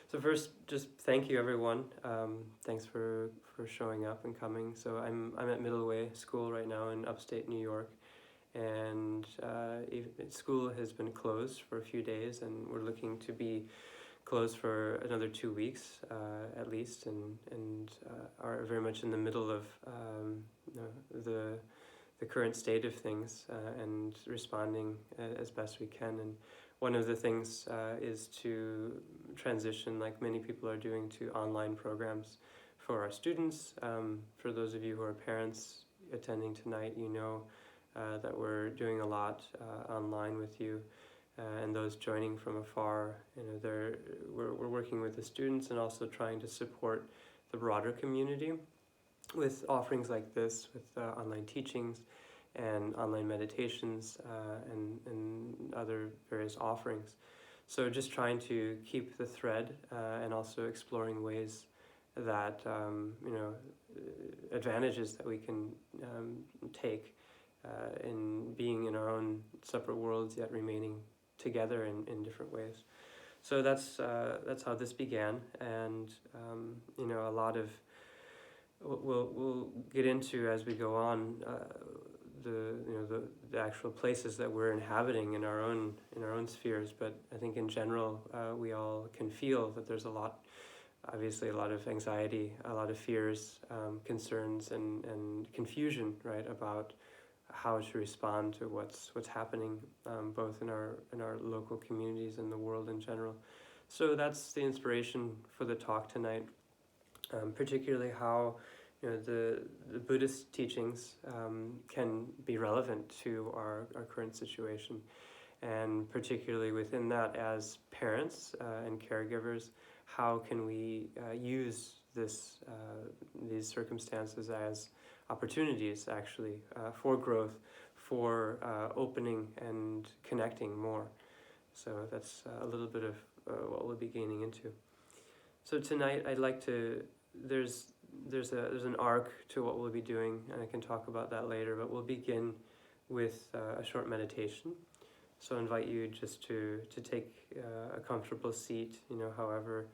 So first, just thank you, everyone. Thanks for showing up and coming. So I'm at Middleway School right now in upstate New York, and school has been closed for a few days, and we're looking to be closed for another 2 weeks at least, and are very much in the middle of the current state of things and responding as best we can. And one of the things is to transition, like many people are doing, to online programs for our students. For those of you who are parents attending tonight, you know that we're doing a lot online with you. And those joining from afar, we're working with the students and also trying to support the broader community with offerings like this, with online teachings and online meditations and other various offerings. So just trying to keep the thread and also exploring ways that, advantages that we can take in being in our own separate worlds, yet remaining together in different ways. So that's how this began, and a lot of we'll get into as we go on the actual places that we're inhabiting in our own spheres. But I think in general we all can feel that there's obviously a lot of anxiety, a lot of fears, concerns, and confusion, right, about how to respond to what's happening, both in our local communities and the world in general. So that's the inspiration for the talk tonight, particularly how the Buddhist teachings can be relevant to our current situation, and particularly within that, as parents and caregivers, how can we use these circumstances as opportunities, actually, for growth, for opening and connecting more. So that's a little bit of what we'll be gaining into. So tonight, I'd like to. There's an arc to what we'll be doing, and I can talk about that later. But we'll begin with a short meditation. So I invite you just to take a comfortable seat. However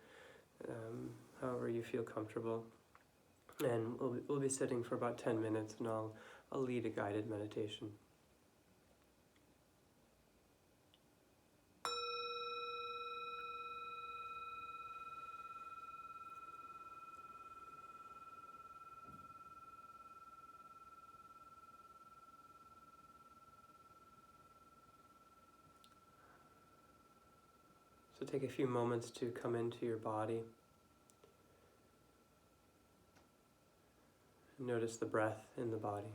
you feel comfortable. And we'll be sitting for about 10 minutes, and I'll lead a guided meditation. So take a few moments to come into your body. Notice the breath in the body.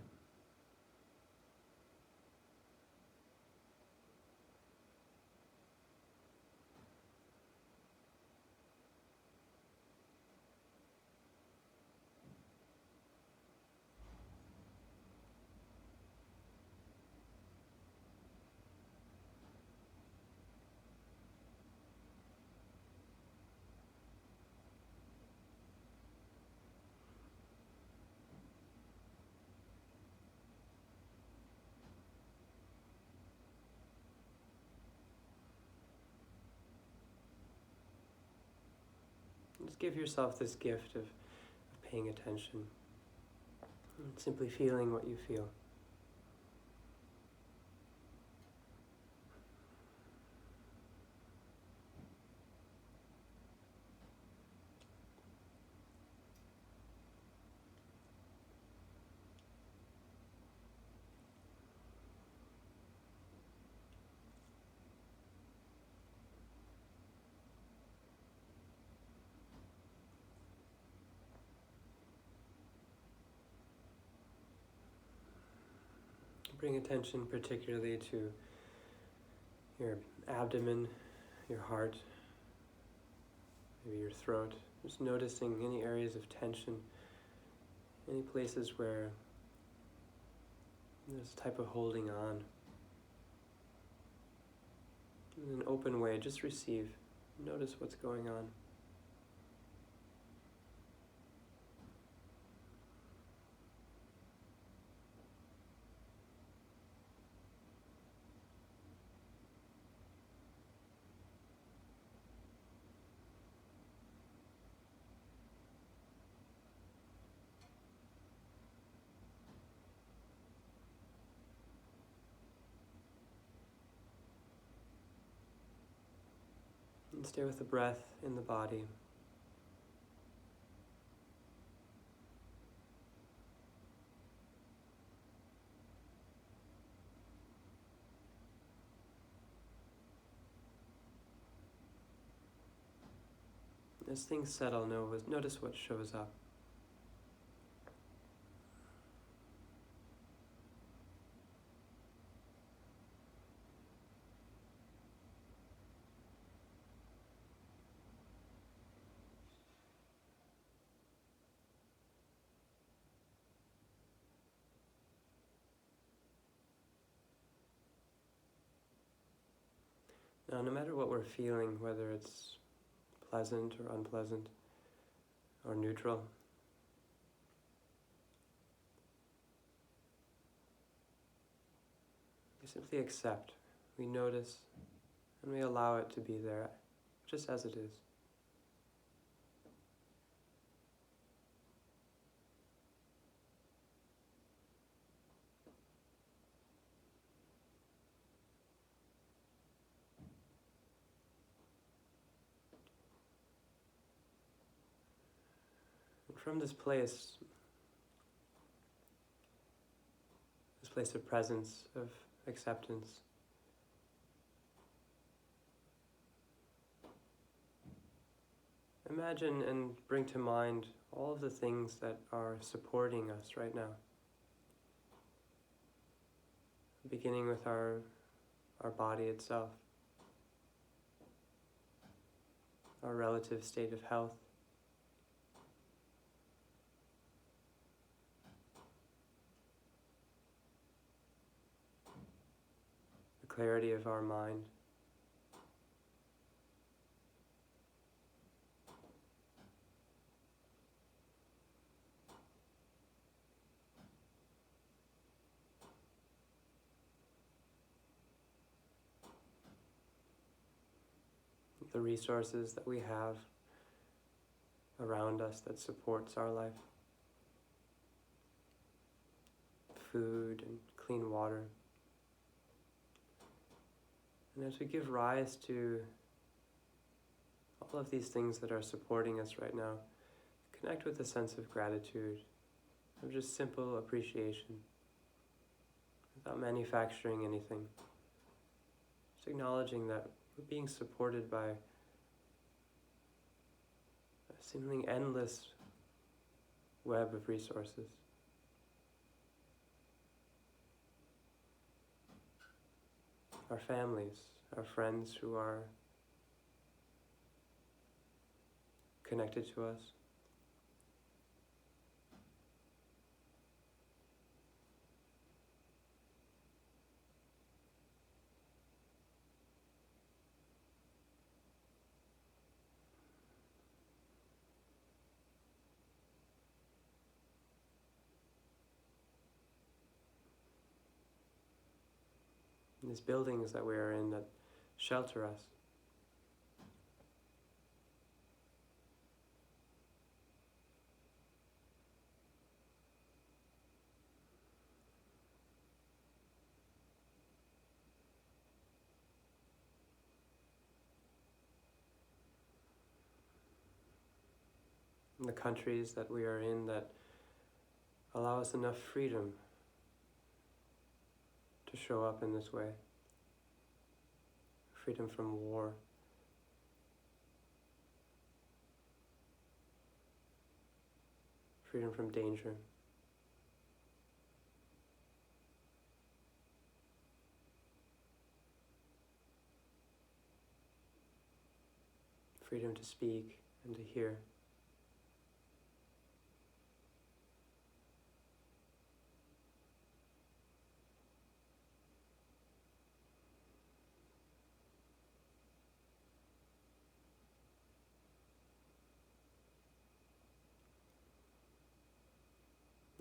Just give yourself this gift of paying attention and simply feeling what you feel. Bring attention particularly to your abdomen, your heart, maybe your throat. Just noticing any areas of tension, any places where there's a type of holding on. In an open way, just receive. Notice what's going on. And stay with the breath in the body. As things settle, notice what shows up. Now, no matter what we're feeling, whether it's pleasant or unpleasant or neutral, we simply accept, we notice, and we allow it to be there, just as it is. And from this place of presence, of acceptance, imagine and bring to mind all of the things that are supporting us right now. Beginning with our body itself, our relative state of health, the clarity of our mind, the resources that we have around us that supports our life. Food and clean water. And as we give rise to all of these things that are supporting us right now, connect with a sense of gratitude, of just simple appreciation, without manufacturing anything. Just acknowledging that we're being supported by a seemingly endless web of resources. Our families, our friends who are connected to us. These buildings that we are in that shelter us. And the countries that we are in that allow us enough freedom to show up in this way. Freedom from war. Freedom from danger. Freedom to speak and to hear.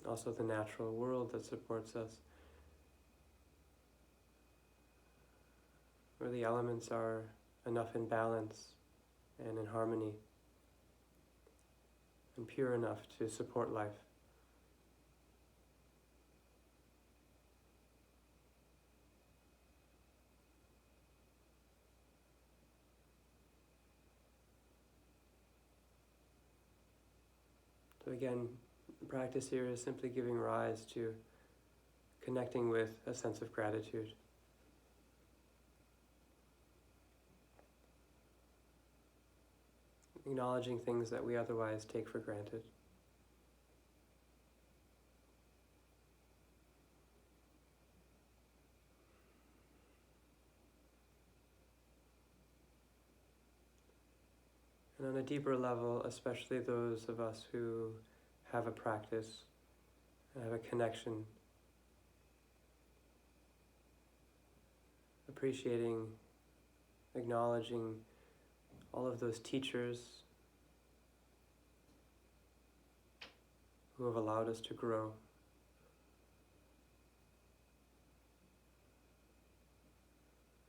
Also the natural world that supports us, where the elements are enough in balance and in harmony and pure enough to support life. So again, the practice here is simply giving rise to connecting with a sense of gratitude. Acknowledging things that we otherwise take for granted. And on a deeper level, especially those of us who have a practice and have a connection, appreciating, acknowledging all of those teachers who have allowed us to grow.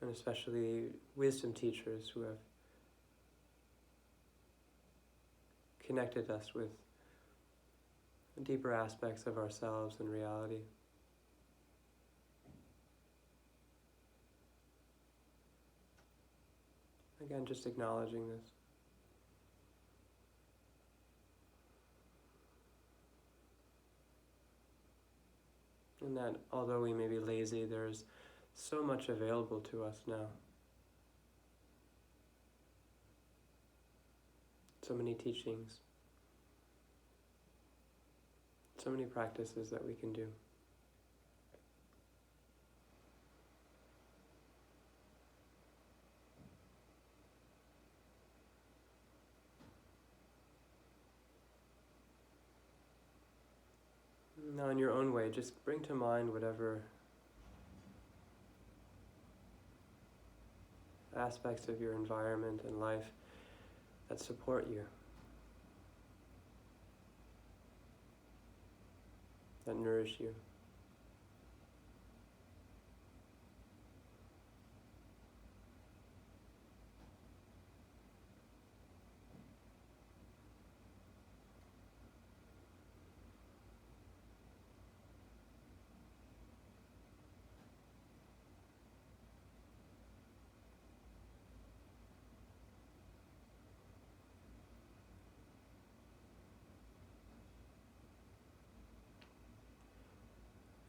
And especially wisdom teachers who have connected us with deeper aspects of ourselves and reality. Again, just acknowledging this. And that although we may be lazy, there's so much available to us now. So many teachings, so many practices that we can do. Now, in your own way, just bring to mind whatever aspects of your environment and life that support you, that nourish you.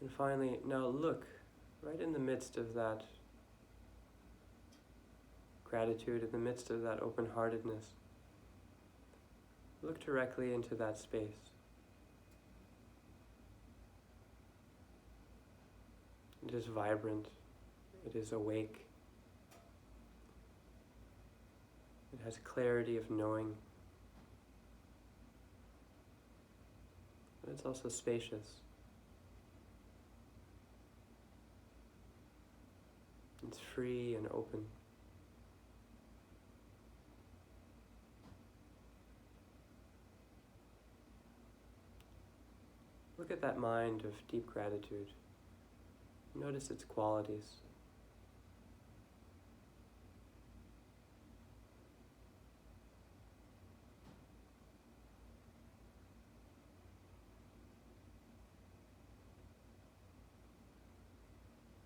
And finally, now look right in the midst of that gratitude, in the midst of that open-heartedness. Look directly into that space. It is vibrant. It is awake. It has clarity of knowing. But it's also spacious. It's free and open. Look at that mind of deep gratitude. Notice its qualities.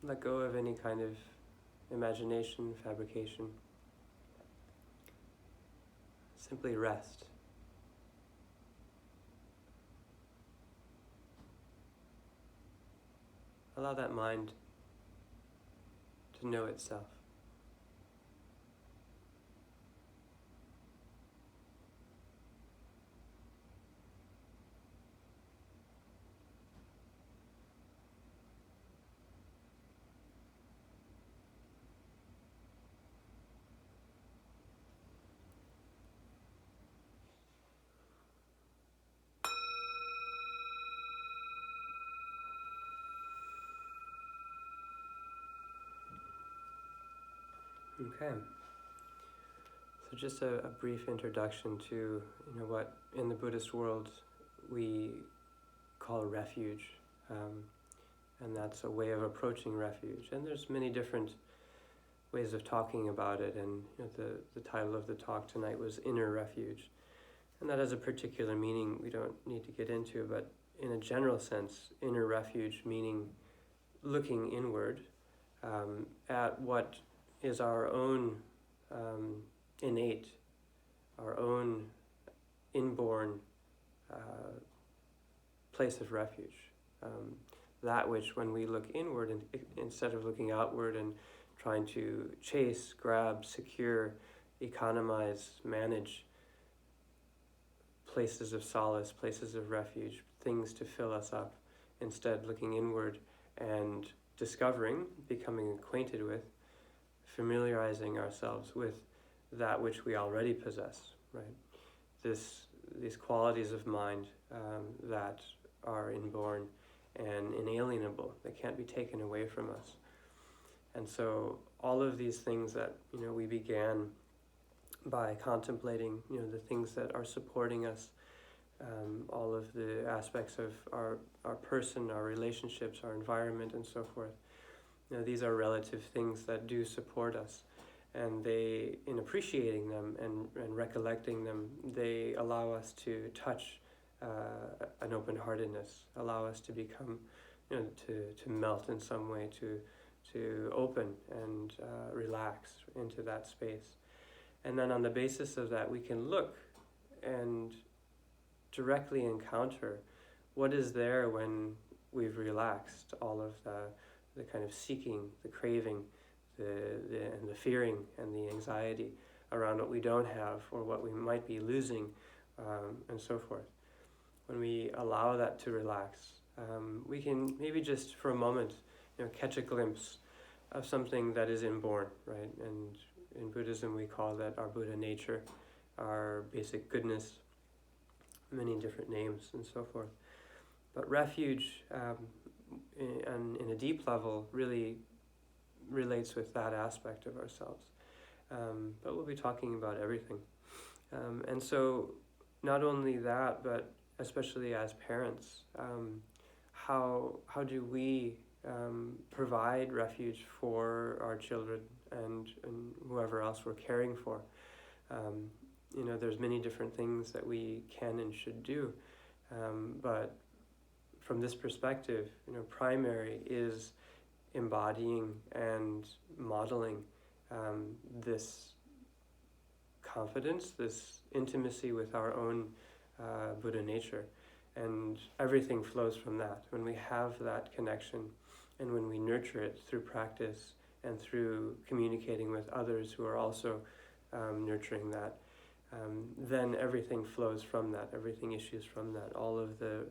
Let go of any kind of imagination, fabrication. Simply rest. Allow that mind to know itself. Okay. So just a brief introduction to what in the Buddhist world we call refuge, and that's a way of approaching refuge. And there's many different ways of talking about it. And the title of the talk tonight was Inner Refuge, and that has a particular meaning we don't need to get into. But in a general sense, inner refuge meaning looking inward at what is our own innate, our own inborn place of refuge. That which, when we look inward instead of looking outward and trying to chase, grab, secure, economize, manage places of solace, places of refuge, things to fill us up, instead looking inward and discovering, becoming acquainted with, familiarizing ourselves with that which we already possess, right? These qualities of mind that are inborn and inalienable, that can't be taken away from us. And so all of these things that we began by contemplating, the things that are supporting us, all of the aspects of our person, our relationships, our environment, and so forth. These are relative things that do support us, and they, in appreciating them and recollecting them, they allow us to touch an open-heartedness, allow us to become, to melt in some way, to open and relax into that space. And then on the basis of that, we can look and directly encounter what is there when we've relaxed all of the kind of seeking, the craving, and the fearing and the anxiety around what we don't have or what we might be losing, and so forth. When we allow that to relax, we can maybe just for a moment, catch a glimpse of something that is inborn, right? And in Buddhism, we call that our Buddha nature, our basic goodness, many different names and so forth. But refuge, in a deep level, really relates with that aspect of ourselves. But we'll be talking about everything. And so not only that, but especially as parents, how do we provide refuge for our children and whoever else we're caring for? There's many different things that we can and should do, but from this perspective, primary is embodying and modeling this confidence, this intimacy with our own Buddha nature, and everything flows from that. When we have that connection and when we nurture it through practice and through communicating with others who are also nurturing that, then everything flows from that, everything issues from that. All of the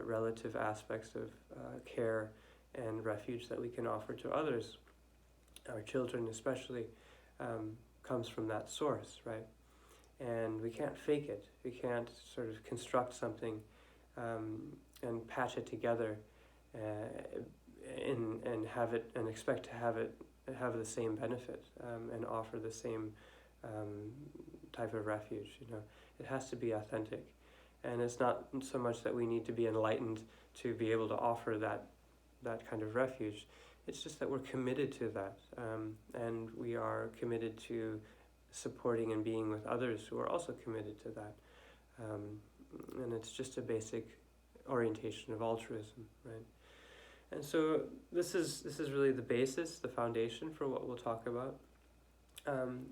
relative aspects of care and refuge that we can offer to others, our children especially, comes from that source, right? And we can't fake it. We can't sort of construct something and patch it together and have it and expect to have the same benefit and offer the same type of refuge. It has to be authentic, and it's not so much that we need to be enlightened to be able to offer that kind of refuge. It's just that we're committed to that, and we are committed to supporting and being with others who are also committed to that. And it's just a basic orientation of altruism, right? And so this is really the basis, the foundation for what we'll talk about.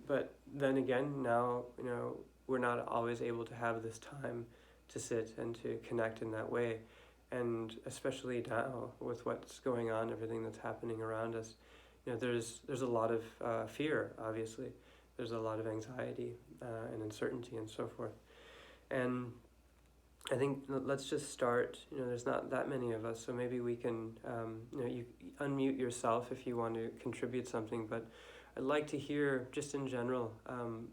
But then again, now we're not always able to have this time to sit and to connect in that way. And especially now with what's going on, everything that's happening around us, there's a lot of fear, obviously. There's a lot of anxiety and uncertainty and so forth. And I think let's just start. There's not that many of us, so maybe we can, you unmute yourself if you want to contribute something. But I'd like to hear, just in general,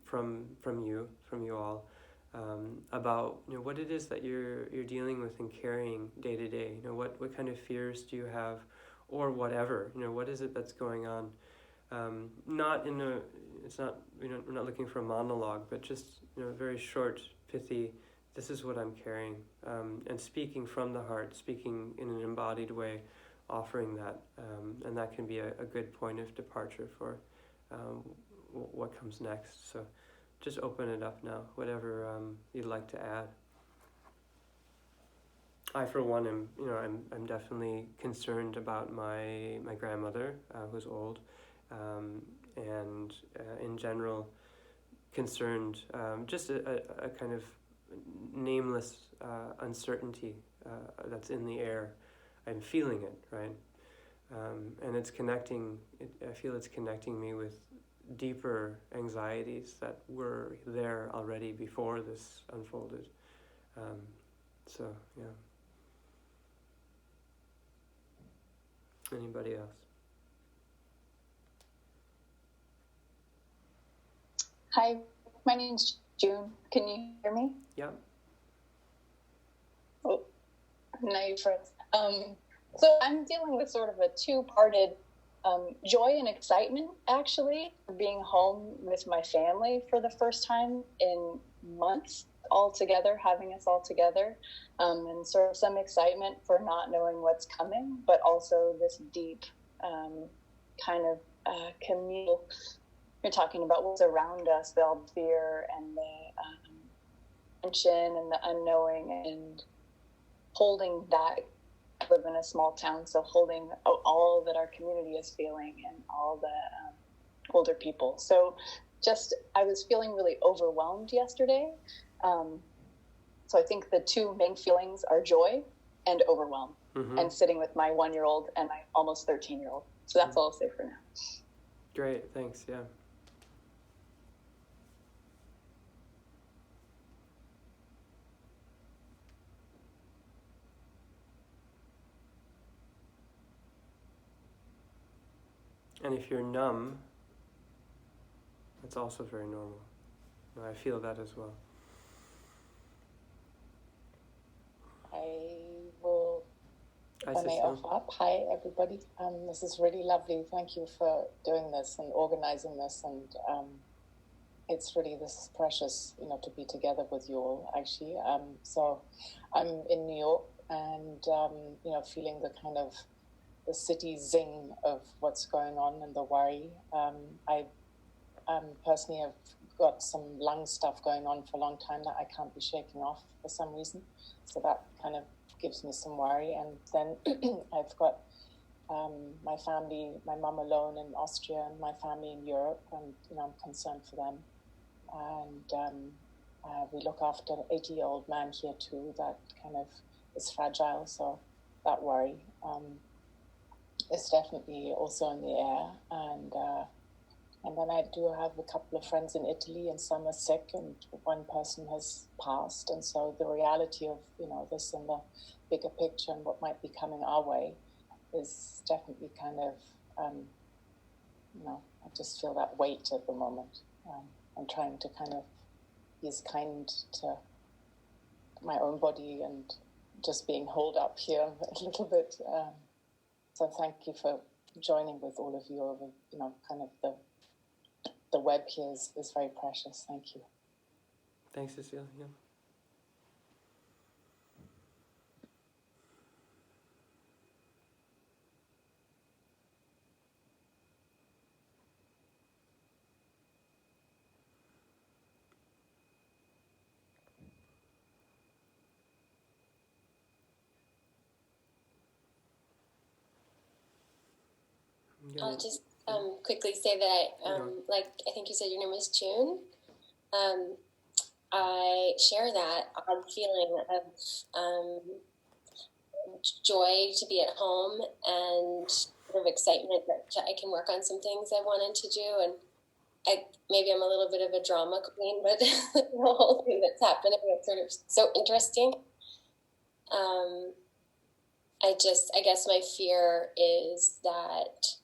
from you all, about what it is that you're dealing with and carrying day to day. What kind of fears do you have, or whatever. What is it that's going on? It's not. We're not looking for a monologue, but just very short, pithy. This is what I'm carrying, and speaking from the heart, speaking in an embodied way, offering that, and that can be a good point of departure for what comes next. So just open it up now, whatever you'd like to add. I, for one, I'm definitely concerned about my grandmother, who's old, and in general concerned, just a kind of nameless uncertainty that's in the air. I'm feeling it, right? And it's connecting, I feel it's connecting me with deeper anxieties that were there already before this unfolded. So, yeah. Anybody else? Hi, my name's June. Can you hear me? Yeah. Oh, now you're friends. So I'm dealing with sort of a two-parted joy and excitement, actually, for being home with my family for the first time in months, all together, having us all together, and sort of some excitement for not knowing what's coming, but also this deep kind of communal. You're talking about what's around us, the fear and the tension and the unknowing, and holding that. I live in a small town, so holding all that our community is feeling and all the older people. So I was feeling really overwhelmed yesterday. So I think the two main feelings are joy and overwhelm, and sitting with my 1-year-old and my almost 13-year-old. So that's all I'll say for now. Great, thanks, yeah. And if you're numb, that's also very normal. I feel that as well. I will, Hi, if I may Cecile. offer up. Hi, everybody. This is really lovely. Thank you for doing this and organizing this. And it's really, this is precious, to be together with you all, actually. So I'm in New York and, feeling the kind of the city zing of what's going on and the worry. I personally have got some lung stuff going on for a long time that I can't be shaking off for some reason. So that kind of gives me some worry. And then I've got my family, my mum alone in Austria and my family in Europe, and I'm concerned for them. And we look after an 80-year-old man here too that kind of is fragile. So that worry is definitely also in the air. And then I do have a couple of friends in Italy, and some are sick, and one person has passed. And so the reality of, this in the bigger picture and what might be coming our way is definitely kind of, I just feel that weight at the moment. I'm trying to kind of be as kind to my own body and just being holed up here a little bit. So thank you for joining with all of you over, kind of the web here is very precious. Thank you. Thanks, Cecile. Yeah. I'll just quickly say that I think you said your name was June. I share that odd feeling of joy to be at home and sort of excitement that I can work on some things I wanted to do. And maybe I'm a little bit of a drama queen, but the whole thing that's happening is sort of so interesting. I guess my fear is that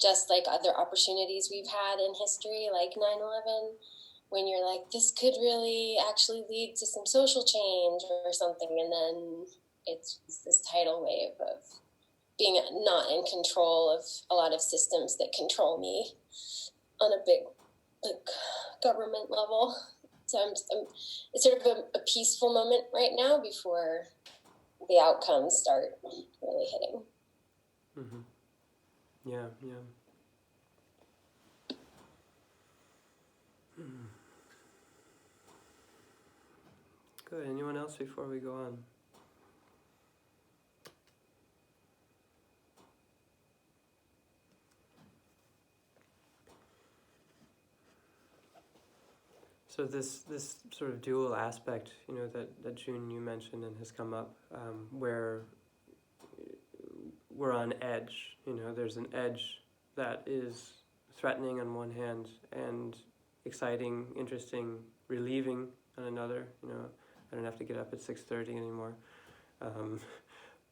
just like other opportunities we've had in history, like 9/11, when you're like, this could really actually lead to some social change or something, and then it's this tidal wave of being not in control of a lot of systems that control me on a big, government level. So it's sort of a peaceful moment right now before the outcomes start really hitting. Mm-hmm. Yeah. Good. Anyone else before we go on? So So this sort of dual aspect, that June you mentioned and has come up, where we're on edge. There's an edge that is threatening on one hand and exciting, interesting, relieving on another. I don't have to get up at 6:30 anymore.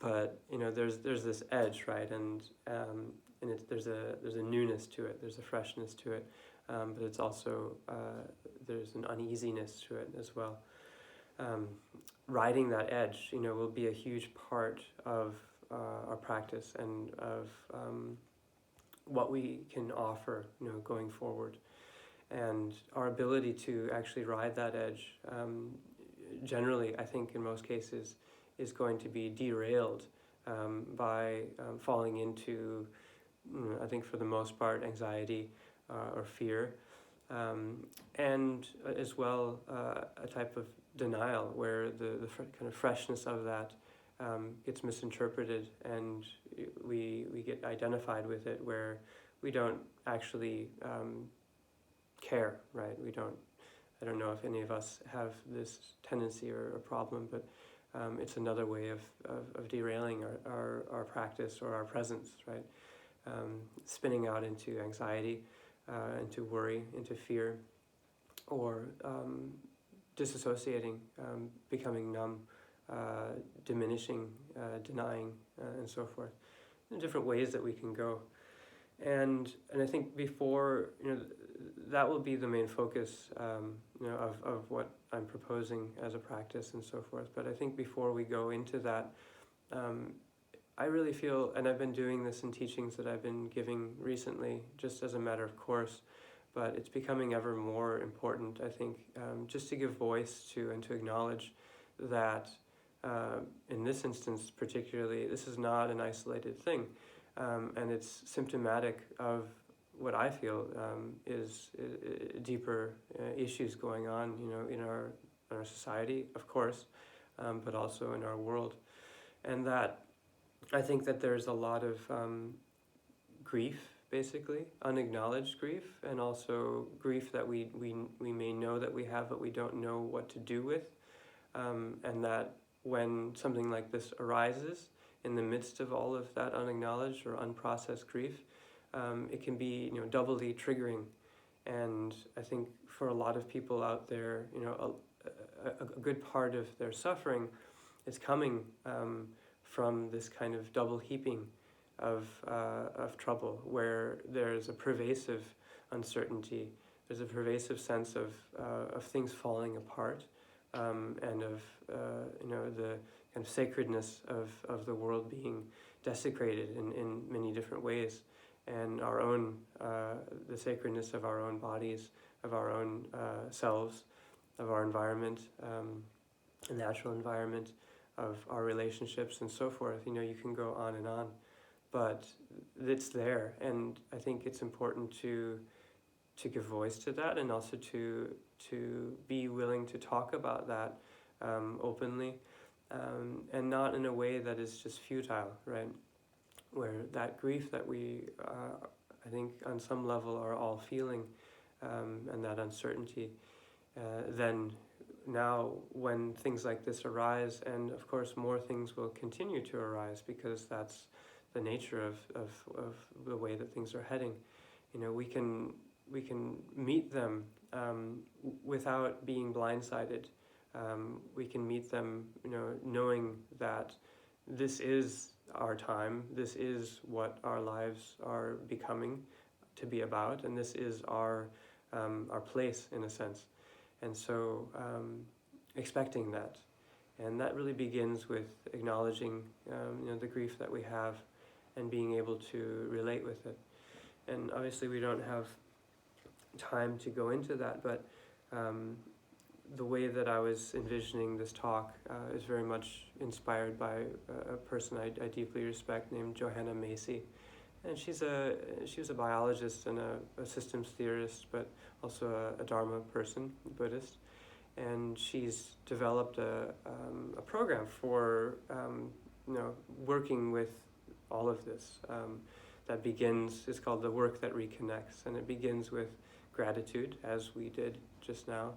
But there's this edge, right? And there's a newness to it. There's a freshness to it. But it's also there's an uneasiness to it as well. Riding that edge, will be a huge part of our practice and of what we can offer, going forward. And our ability to actually ride that edge, generally, I think in most cases, is going to be derailed by falling into, I think for the most part, anxiety or fear, and as well a type of denial where the kind of freshness of that gets misinterpreted, and we get identified with it where we don't actually care, right? I don't know if any of us have this tendency or a problem, but it's another way of derailing our practice or our presence, right? Spinning out into anxiety, into worry, into fear, or disassociating, becoming numb, diminishing, denying, and so forth. In different ways that we can go. And I think before, that will be the main focus, of what I'm proposing as a practice and so forth. But I think before we go into that, I really feel, and I've been doing this in teachings that I've been giving recently, just as a matter of course, but it's becoming ever more important, I think, just to give voice to and to acknowledge that in this instance particularly, this is not an isolated thing, and it's symptomatic of what I feel is deeper issues going on, in our society, of course, but also in our world. And that I think that there's a lot of grief, basically, unacknowledged grief, and also grief that we may know that we have, but we don't know what to do with. And that when something like this arises, in the midst of all of that unacknowledged or unprocessed grief, it can be, doubly triggering. And I think for a lot of people out there, a good part of their suffering is coming from this kind of double heaping of trouble, where there's a pervasive uncertainty, there's a pervasive sense of things falling apart, and of the kind of sacredness of the world being desecrated in many different ways, and our own the sacredness of our own bodies, of our own selves, of our environment, the natural environment, of our relationships and so forth. You can go on and on, but it's there, and I think it's important to give voice to that, and also to be willing to talk about that openly, and not in a way that is just futile, right? Where that grief that we, I think on some level, are all feeling, and that uncertainty, then now when things like this arise, and of course more things will continue to arise, because that's the nature of the way that things are heading, we can meet them without being blindsided. We can meet them, knowing that this is our time, this is what our lives are becoming to be about, and this is our place, in a sense. And so expecting that. And that really begins with acknowledging the grief that we have, and being able to relate with it. And obviously we don't have time to go into that, but the way that I was envisioning this talk is very much inspired by a person I deeply respect named Johanna Macy. And she was a biologist and a systems theorist, but also a dharma person, Buddhist. And she's developed a program for working with all of this. That begins, it's called The Work That Reconnects, and it begins with gratitude, as we did just now,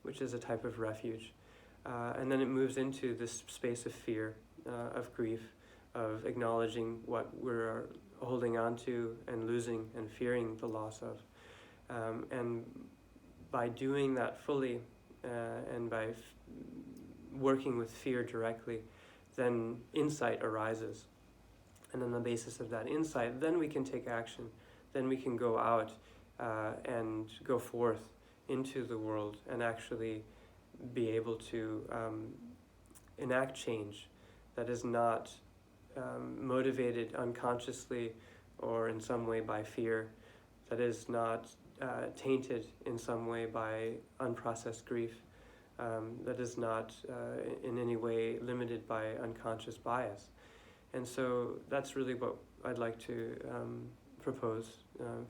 which is a type of refuge. And then it moves into this space of fear, of grief, of acknowledging what we're holding on to and losing and fearing the loss of. And by doing that fully and by working with fear directly, then insight arises. And on the basis of that insight, then we can take action. Then we can go out and go forth into the world and actually be able to enact change that is not motivated unconsciously or in some way by fear, that is not tainted in some way by unprocessed grief, that is not in any way limited by unconscious bias. And so that's really what I'd like to propose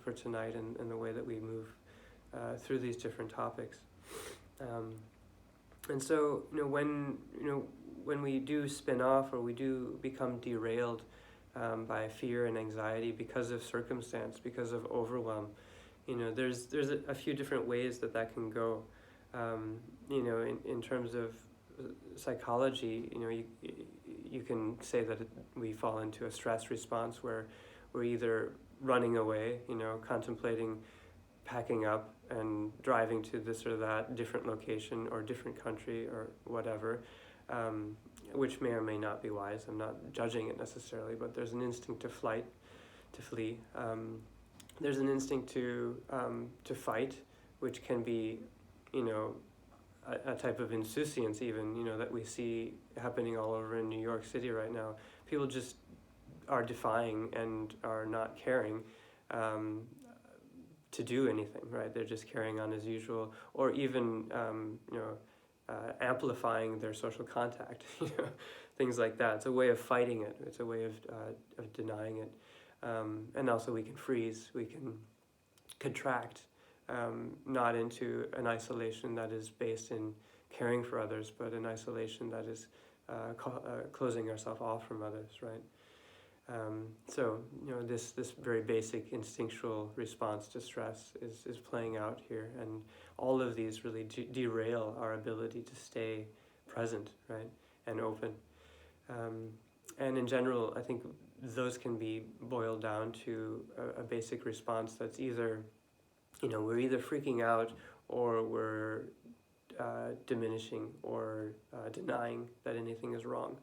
for tonight and the way that we move through these different topics. And so, when we do spin off or we do become derailed by fear and anxiety because of circumstance, because of overwhelm, there's a few different ways that can go. In terms of psychology, you can say that we fall into a stress response where we're either running away, contemplating packing up and driving to this or that different location or different country or whatever, which may or may not be wise. I'm not judging it necessarily, but there's an instinct to flight, to flee. There's an instinct to fight, which can be, a type of insouciance even, that we see happening all over in New York City right now. People just are defying and are not caring to do anything, right? They're just carrying on as usual, or even, amplifying their social contact, things like that. It's a way of fighting it. It's a way of denying it. And also we can freeze, we can contract, not into an isolation that is based in caring for others, but an isolation that is closing ourselves off from others, right? So, this very basic instinctual response to stress is playing out here, and all of these really derail our ability to stay present, right, and open. And in general, I think those can be boiled down to a basic response that's either, we're either freaking out or we're diminishing or denying that anything is wrong.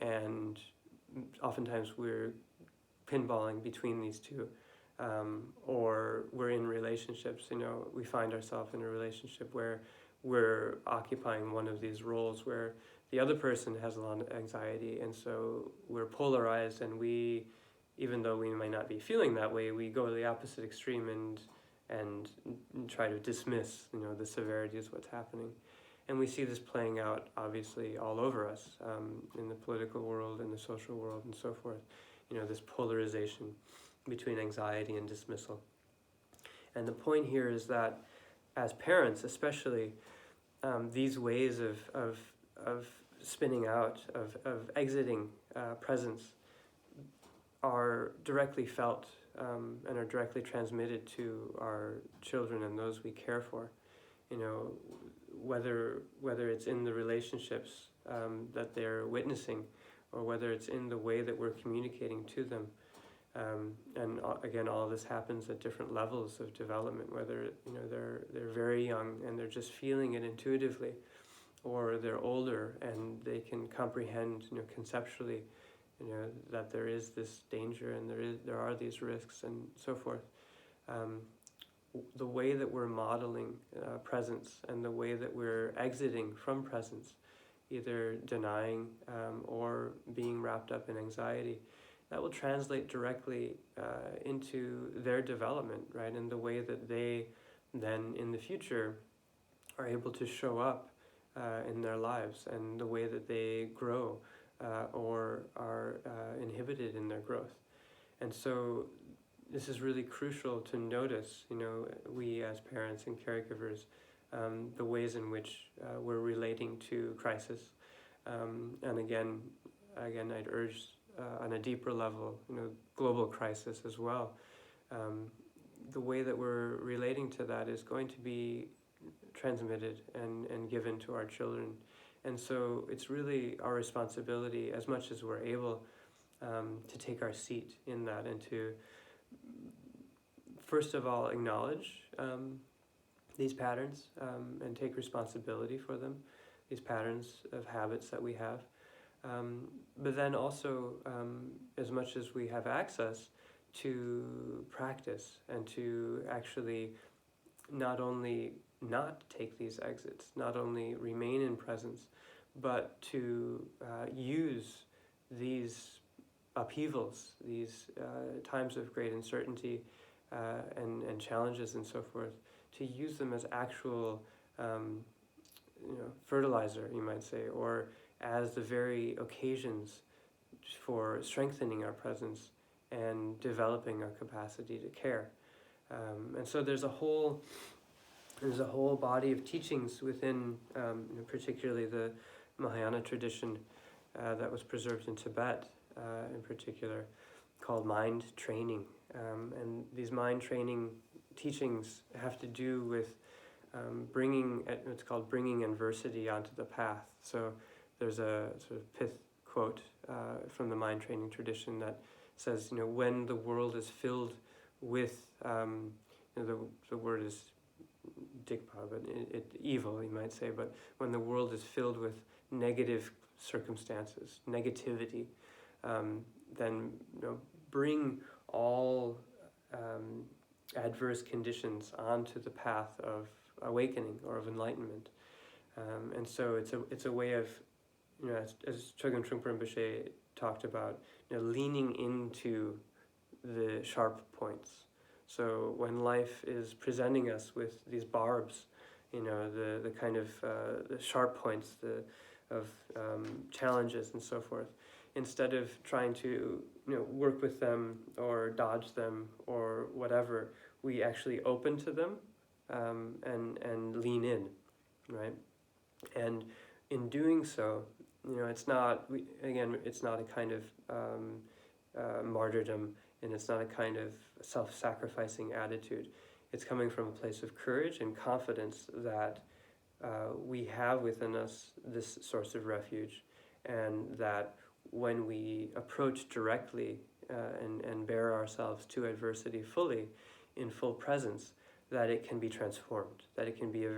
And oftentimes we're pinballing between these two, or we're in relationships, we find ourselves in a relationship where we're occupying one of these roles where the other person has a lot of anxiety, and so we're polarized, and we, even though we might not be feeling that way, we go to the opposite extreme and try to dismiss, the severity of what's happening. And we see this playing out, obviously, all over us, in the political world, in the social world, and so forth. This polarization between anxiety and dismissal. And the point here is that, as parents especially, these ways of spinning out, of exiting presence, are directly felt and are directly transmitted to our children and those we care for. Whether it's in the relationships that they're witnessing, or whether it's in the way that we're communicating to them. And again, all of this happens at different levels of development, whether they're very young and they're just feeling it intuitively, or they're older and they can comprehend, conceptually, that there is this danger and there are these risks and so forth. The way that we're modeling presence and the way that we're exiting from presence, either denying or being wrapped up in anxiety, that will translate directly into their development, right? And the way that they then in the future are able to show up in their lives, and the way that they grow or are inhibited in their growth. And so this is really crucial to notice, we as parents and caregivers, the ways in which we're relating to crisis. And again, I'd urge on a deeper level, global crisis as well. The way that we're relating to that is going to be transmitted and given to our children. And so it's really our responsibility, as much as we're able, to take our seat in that and to, first of all, acknowledge these patterns and take responsibility for them, these patterns of habits that we have. But then also, as much as we have access, to practice and to actually not only not take these exits, not only remain in presence, but to use these upheavals, these times of great uncertainty and challenges and so forth, to use them as actual fertilizer, you might say, or as the very occasions for strengthening our presence and developing our capacity to care. And so there's a whole body of teachings within, particularly the Mahayana tradition that was preserved in Tibet, in particular, called mind training. And these mind training teachings have to do with it's called bringing adversity onto the path. So there's a sort of pith quote from the mind training tradition that says, when the world is filled with, the word is dikpa, but evil, you might say, but when the world is filled with negative circumstances, negativity, then bring all adverse conditions onto the path of awakening or of enlightenment. And so it's a way of, as Chogyam Trungpa Rinpoche talked about, leaning into the sharp points. So when life is presenting us with these barbs, the kind of the sharp points, of challenges and so forth, instead of trying to work with them or dodge them or whatever, we actually open to them and lean in, right? And in doing so, it's not a kind of martyrdom, and it's not a kind of self-sacrificing attitude. It's coming from a place of courage and confidence that we have within us this source of refuge, and that when we approach directly and bear ourselves to adversity fully, in full presence, that it can be transformed, that it can be the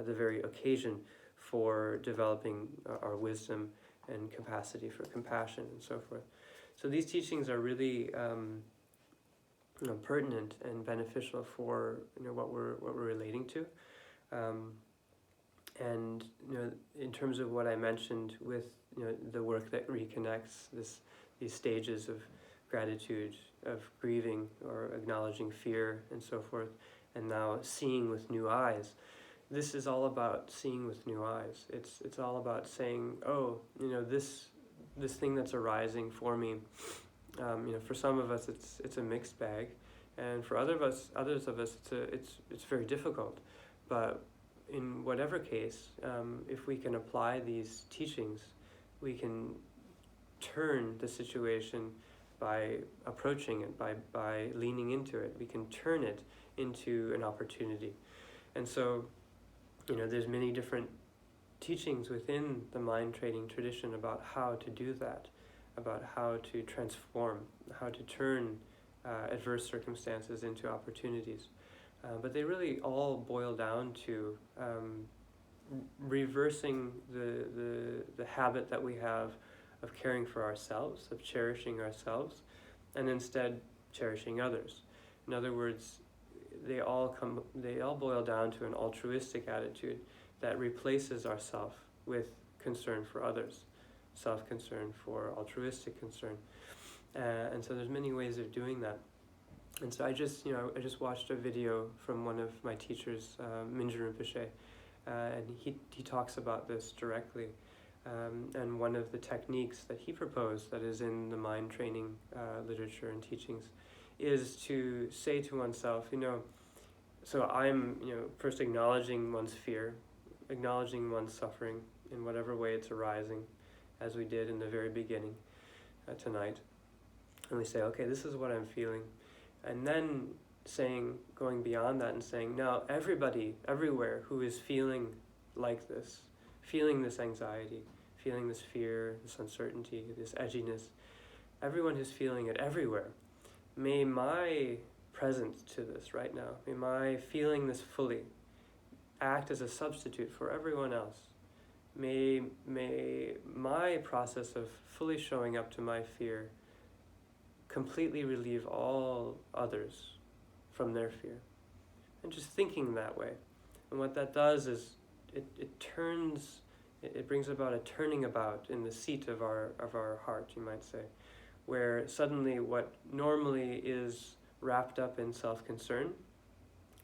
very occasion for developing our wisdom and capacity for compassion and so forth. So these teachings are really pertinent and beneficial for what we're relating to, and in terms of what I mentioned with the work that reconnects these stages of gratitude, of grieving or acknowledging fear and so forth, and now seeing with new eyes. This is all about seeing with new eyes. It's all about saying, this thing that's arising for me. For some of us it's a mixed bag, and for others of us it's very difficult. But in whatever case, if we can apply these teachings, we can turn the situation by approaching it, by leaning into it. We can turn it into an opportunity. And so, there's many different teachings within the mind training tradition about how to do that, about how to transform, how to turn adverse circumstances into opportunities. But they really all boil down to reversing the habit that we have of caring for ourselves, of cherishing ourselves, and instead cherishing others. In other words, they all boil down to an altruistic attitude that replaces ourself with concern for others, self-concern for altruistic concern. And so there's many ways of doing that. And so I just watched a video from one of my teachers, Mingyur Rinpoche, and he talks about this directly. And one of the techniques that he proposed that is in the mind training literature and teachings is to say to oneself, so I'm, first acknowledging one's fear, acknowledging one's suffering in whatever way it's arising, as we did in the very beginning tonight. And we say, okay, this is what I'm feeling. And then going beyond that and saying, now everybody, everywhere who is feeling like this, feeling this anxiety, feeling this fear, this uncertainty, this edginess, everyone who's feeling it everywhere, may my presence to this right now, may my feeling this fully act as a substitute for everyone else. May my process of fully showing up to my fear completely relieve all others from their fear. And just thinking that way. And what that does is it brings about a turning about in the seat of our heart, you might say, where suddenly what normally is wrapped up in self-concern,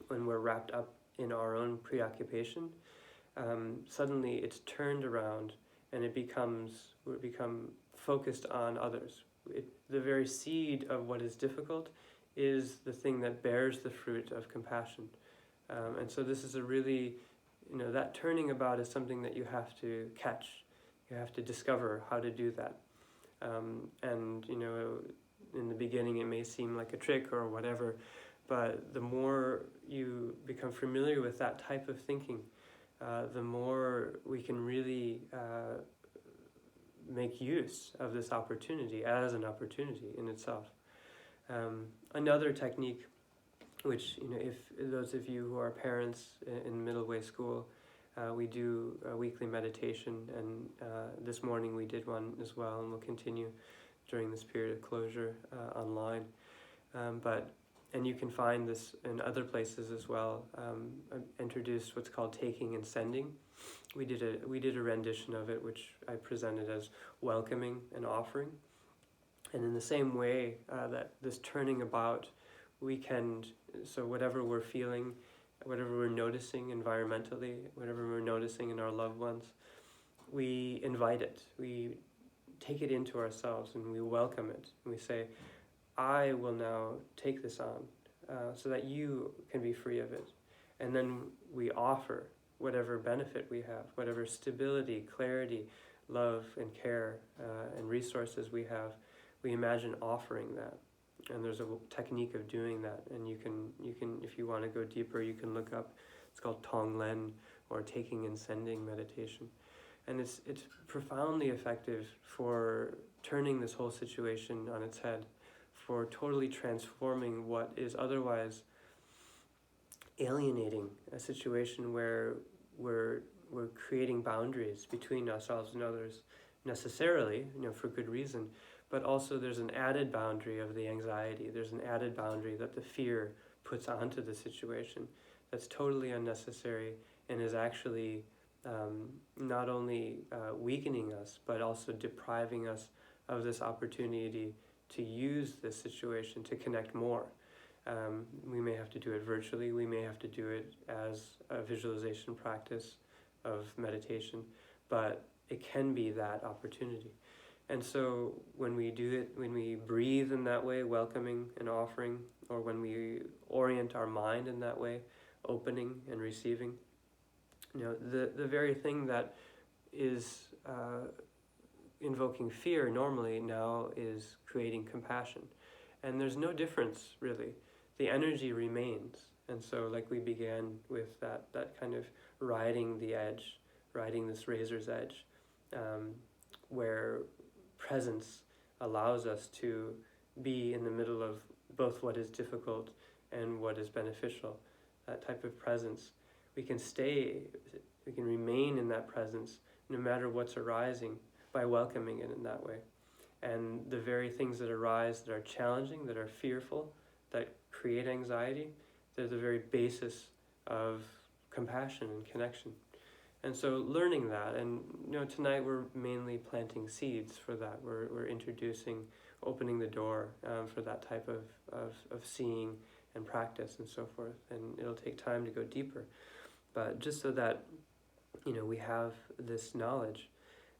when we're wrapped up in our own preoccupation, suddenly it's turned around and we become focused on others. The very seed of what is difficult is the thing that bears the fruit of compassion. And so this is a really, that turning about is something that you have to catch. You have to discover how to do that. And in the beginning it may seem like a trick or whatever, but the more you become familiar with that type of thinking, the more we can really make use of this opportunity as an opportunity in itself. Another technique, which, if those of you who are parents in middle way school, we do a weekly meditation, and this morning we did one as well, and we'll continue during this period of closure online. And you can find this in other places as well. I introduced what's called taking and sending. We did a rendition of it, which I presented as welcoming and offering. And in the same way that this turning about, so whatever we're feeling, whatever we're noticing environmentally, whatever we're noticing in our loved ones, we invite it. We take it into ourselves and we welcome it. And we say, I will now take this on so that you can be free of it. And then we offer whatever benefit we have, whatever stability, clarity, love and care and resources we have. We imagine offering that. And there's a technique of doing that. And you can, if you want to go deeper, you can look up, it's called Tonglen, or taking and sending meditation. And it's profoundly effective for turning this whole situation on its head, for totally transforming what is otherwise alienating, a situation where we're creating boundaries between ourselves and others, necessarily, for good reason, but also there's an added boundary of the anxiety, there's an added boundary that the fear puts onto the situation that's totally unnecessary and is actually not only weakening us, but also depriving us of this opportunity to use this situation to connect more. We may have to do it virtually, we may have to do it as a visualization practice of meditation, but it can be that opportunity. And so when we do it, when we breathe in that way, welcoming and offering, or when we orient our mind in that way, opening and receiving, the very thing that is invoking fear normally now is creating compassion. And there's no difference, really. The energy remains. And so like we began with that kind of riding the edge, riding this razor's edge, where presence allows us to be in the middle of both what is difficult and what is beneficial. That type of presence. We can remain in that presence no matter what's arising by welcoming it in that way. And the very things that arise that are challenging, that are fearful, that create anxiety, they're the very basis of compassion and connection. And so learning that, and tonight we're mainly planting seeds for that. We're introducing, opening the door for that type of seeing and practice and so forth. And it'll take time to go deeper. But just so that, we have this knowledge.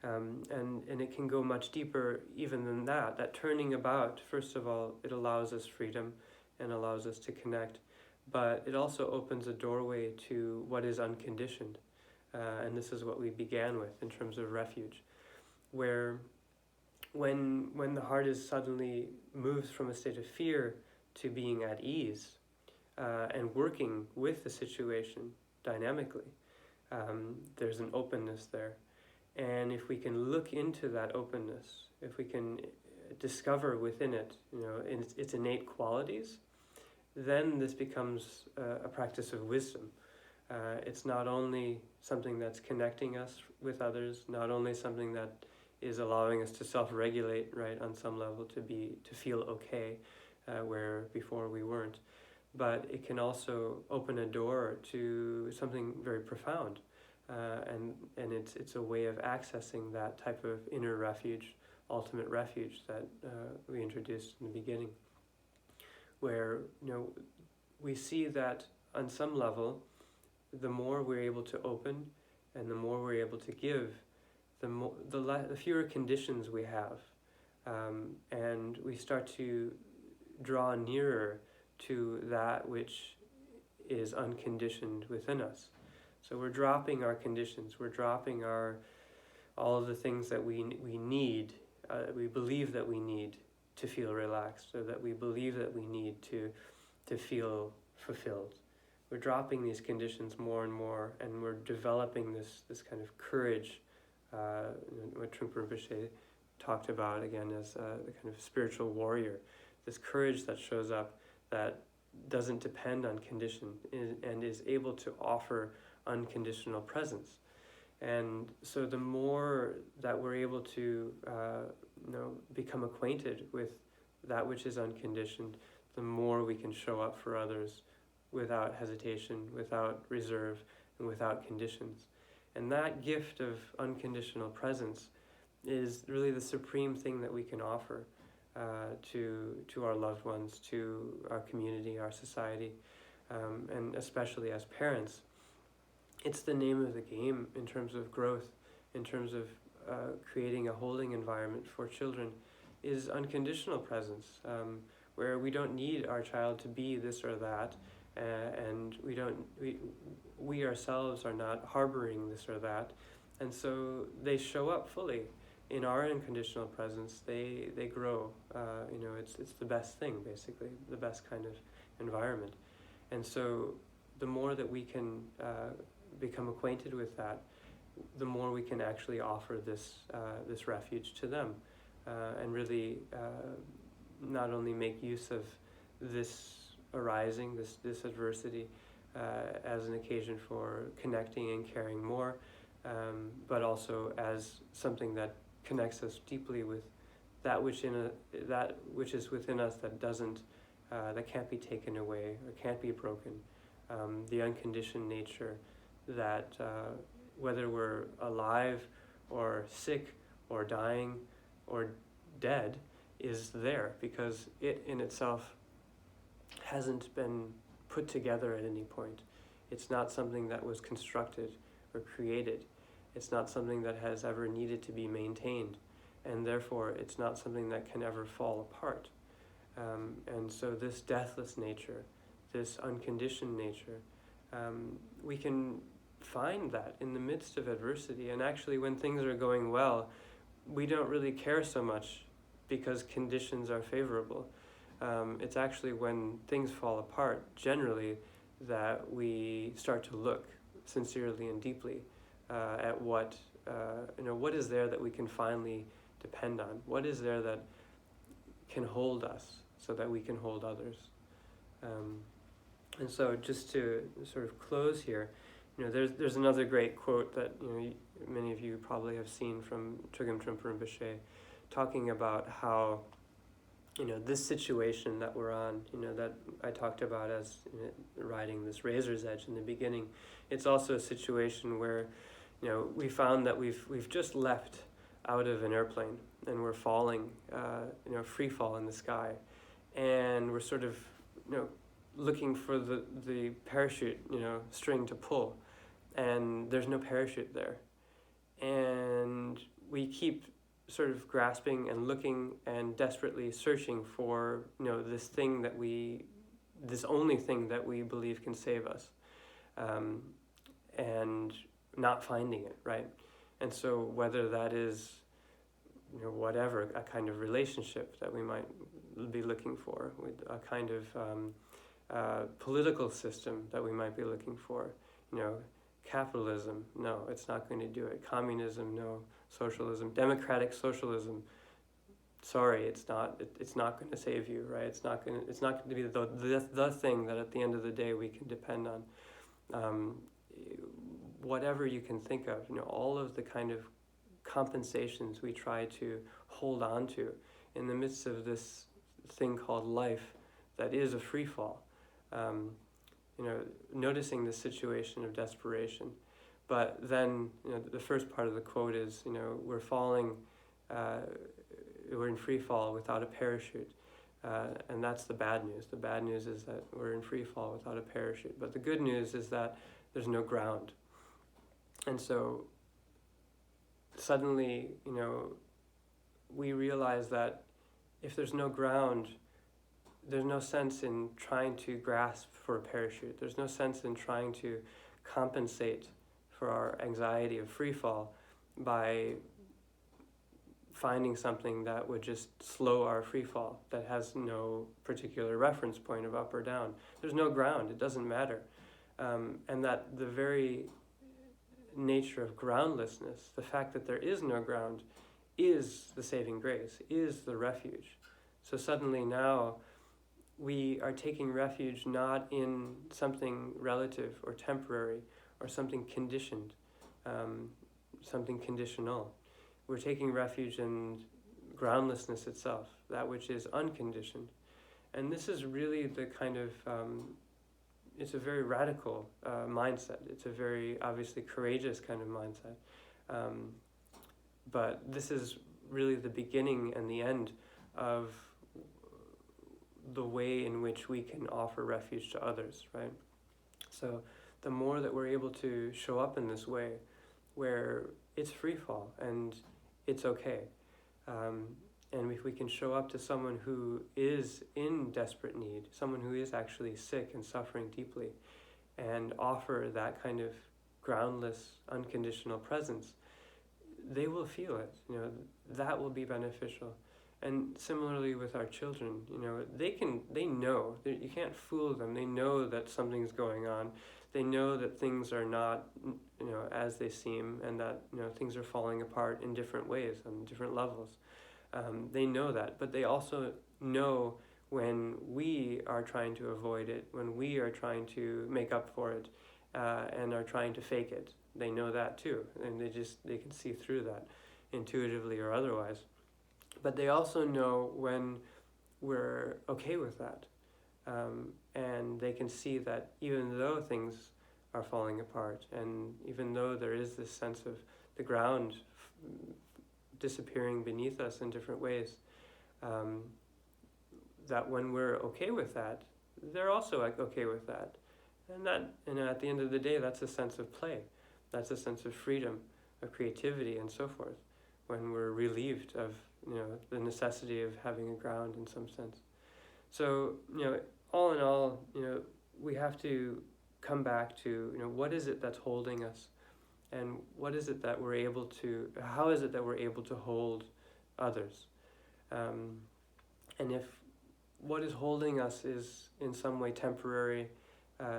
And it can go much deeper even than that. That turning about, first of all, it allows us freedom and allows us to connect. But it also opens a doorway to what is unconditioned. And this is what we began with in terms of refuge, where when the heart is suddenly moves from a state of fear to being at ease, and working with the situation dynamically. There's an openness there. And if we can look into that openness, if we can discover within it, its innate qualities, then this becomes a practice of wisdom. It's not only something that's connecting us with others, not only something that is allowing us to self-regulate, right, on some level, to feel okay, where before we weren't, but it can also open a door to something very profound, and it's a way of accessing that type of inner refuge, ultimate refuge that we introduced in the beginning, where we see that on some level, the more we're able to open and the more we're able to give, the fewer conditions we have, and we start to draw nearer to that which is unconditioned within us. So we're dropping our conditions, we're dropping all of the things that we need, we believe that we need to feel relaxed, or that we believe that we need to feel fulfilled. We're dropping these conditions more and more, and we're developing this kind of courage, what Trungpa Rinpoche talked about again as the kind of spiritual warrior, this courage that shows up that doesn't depend on condition and is able to offer unconditional presence. And so the more that we're able to become acquainted with that which is unconditioned, the more we can show up for others without hesitation, without reserve, and without conditions. And that gift of unconditional presence is really the supreme thing that we can offer to our loved ones, to our community, our society, and especially as parents. It's the name of the game in terms of growth, in terms of creating a holding environment for children, is unconditional presence, where we don't need our child to be this or that, and we ourselves are not harboring this or that, and so they show up fully in our unconditional presence. They grow. It's the best thing, basically, the best kind of environment. And so the more that we can become acquainted with that, the more we can actually offer this refuge to them, and really not only make use of this arising, this adversity, as an occasion for connecting and caring more, but also as something that connects us deeply with that which is within us that can't be taken away or can't be broken, the unconditioned nature that whether we're alive or sick or dying or dead is there, because it in itself hasn't been put together at any point. It's not something that was constructed or created. It's not something that has ever needed to be maintained, and therefore it's not something that can ever fall apart. And so this deathless nature, this unconditioned nature, we can find that in the midst of adversity. And actually, when things are going well, we don't really care so much because conditions are favorable. It's actually when things fall apart, generally, that we start to look sincerely and deeply at what is there that we can finally depend on. What is there that can hold us so that we can hold others? And so, just to sort of close here, there's another great quote that many of you probably have seen from Trungpa Rinpoche, talking about how this situation that we're on, that I talked about as riding this razor's edge in the beginning. It's also a situation where we found that we've just leapt out of an airplane and we're falling, free fall in the sky, and we're sort of looking for the parachute string to pull, and there's no parachute there, and we keep sort of grasping and looking and desperately searching for this only thing that we believe can save us, and not finding it, right? And so whether that is whatever, a kind of relationship that we might be looking for, with a kind of political system that we might be looking for. Capitalism, no, it's not going to do it. Communism, no. Socialism, democratic socialism, sorry, it's not going to save you, right? It's not going to be the thing that at the end of the day we can depend on. Whatever you can think of, all of the kind of compensations we try to hold on to in the midst of this thing called life that is a free fall. Noticing the situation of desperation. But then, the first part of the quote is, we're falling, we're in free fall without a parachute. And that's the bad news. The bad news is that we're in free fall without a parachute. But the good news is that there's no ground. And so suddenly, we realize that if there's no ground, there's no sense in trying to grasp for a parachute. There's no sense in trying to compensate for our anxiety of free fall by finding something that would just slow our free fall, that has no particular reference point of up or down. There's no ground, it doesn't matter. And that the very nature of groundlessness, the fact that there is no ground, is the saving grace, is the refuge. So suddenly now we are taking refuge not in something relative or temporary or something conditioned, something conditional. We're taking refuge in groundlessness itself, that which is unconditioned. And this is really the kind of, it's a very radical mindset. It's a very obviously courageous kind of mindset. But this is really the beginning and the end of the way in which we can offer refuge to others, right? So the more that we're able to show up in this way, where it's free fall and it's okay, and if we can show up to someone who is in desperate need, someone who is actually sick and suffering deeply, and offer that kind of groundless, unconditional presence, they will feel it. That will be beneficial. And similarly with our children, they know, you can't fool them. They know that something's going on. They know that things are not, as they seem, and that, things are falling apart in different ways, on different levels. They know that, but they also know when we are trying to avoid it, when we are trying to make up for it, and are trying to fake it. They know that too, and they can see through that, intuitively or otherwise. But they also know when we're okay with that. And they can see that even though things are falling apart, and even though there is this sense of the ground disappearing beneath us in different ways, that when we're okay with that, they're also okay with that. And at the end of the day, that's a sense of play. That's a sense of freedom, of creativity, and so forth, when we're relieved of the necessity of having a ground in some sense. So, all in all, we have to come back to, what is it that's holding us, and what is it that how is it that we're able to hold others? And if what is holding us is in some way temporary,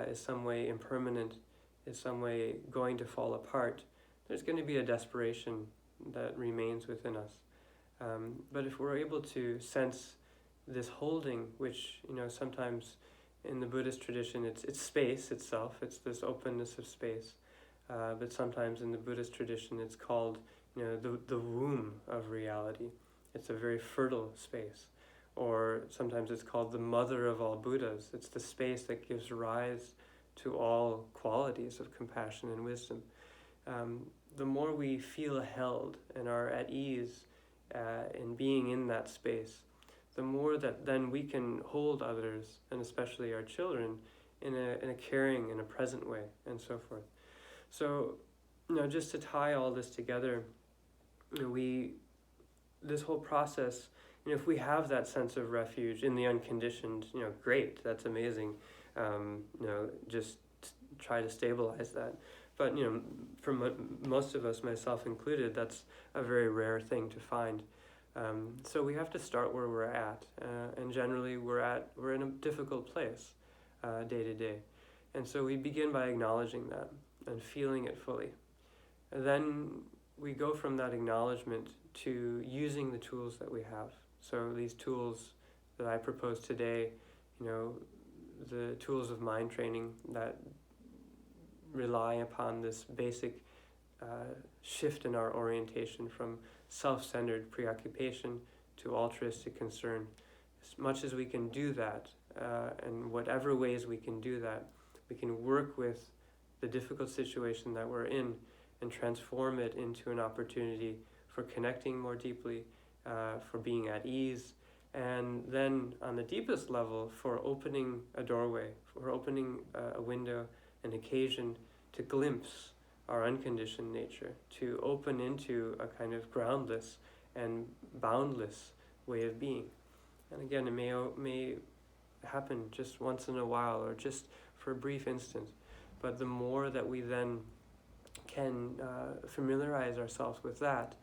is some way impermanent, is some way going to fall apart, there's going to be a desperation that remains within us. But if we're able to sense this holding, which, sometimes in the Buddhist tradition, it's space itself, it's this openness of space. But sometimes in the Buddhist tradition, it's called, the womb of reality. It's a very fertile space. Or sometimes it's called the mother of all Buddhas. It's the space that gives rise to all qualities of compassion and wisdom. The more we feel held and are at ease in being in that space, the more that then we can hold others, and especially our children, in a caring and a present way, and so forth. So, just to tie all this together, this whole process, if we have that sense of refuge in the unconditioned, great, that's amazing. Just try to stabilize that. But, for most of us, myself included, that's a very rare thing to find. So we have to start where we're at, and generally we're in a difficult place. day to day. And so we begin by acknowledging that and feeling it fully. And then we go from that acknowledgement to using the tools that we have. So these tools that I propose today, the tools of mind training that rely upon this basic shift in our orientation from self-centered preoccupation to altruistic concern. As much as we can do that, and whatever ways we can do that, we can work with the difficult situation that we're in and transform it into an opportunity for connecting more deeply, for being at ease, and then on the deepest level, for opening a doorway, for opening a window, an occasion to glimpse our unconditioned nature, to open into a kind of groundless and boundless way of being. And again, it may happen just once in a while or just for a brief instant, but the more that we then can familiarize ourselves with that,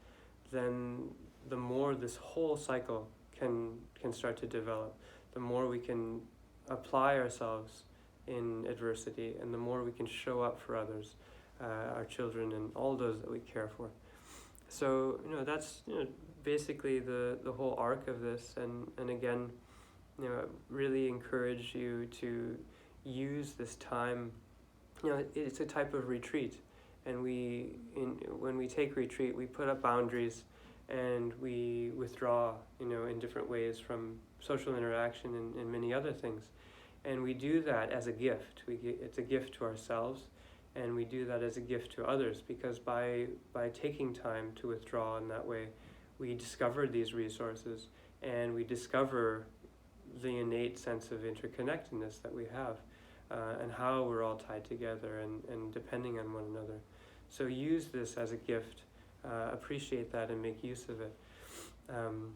then the more this whole cycle can start to develop. The more we can apply ourselves in adversity, and the more we can show up for others, our children and all those that we care for. So that's basically the whole arc of this, and again, really encourage you to use this time. It's a type of retreat, and when we take retreat, we put up boundaries, and we withdraw, in different ways from social interaction and many other things, and we do that as a gift. It's a gift to ourselves, and we do that as a gift to others, because by taking time to withdraw in that way, we discover these resources, and we discover the innate sense of interconnectedness that we have, and how we're all tied together and depending on one another. So use this as a gift, appreciate that and make use of it, and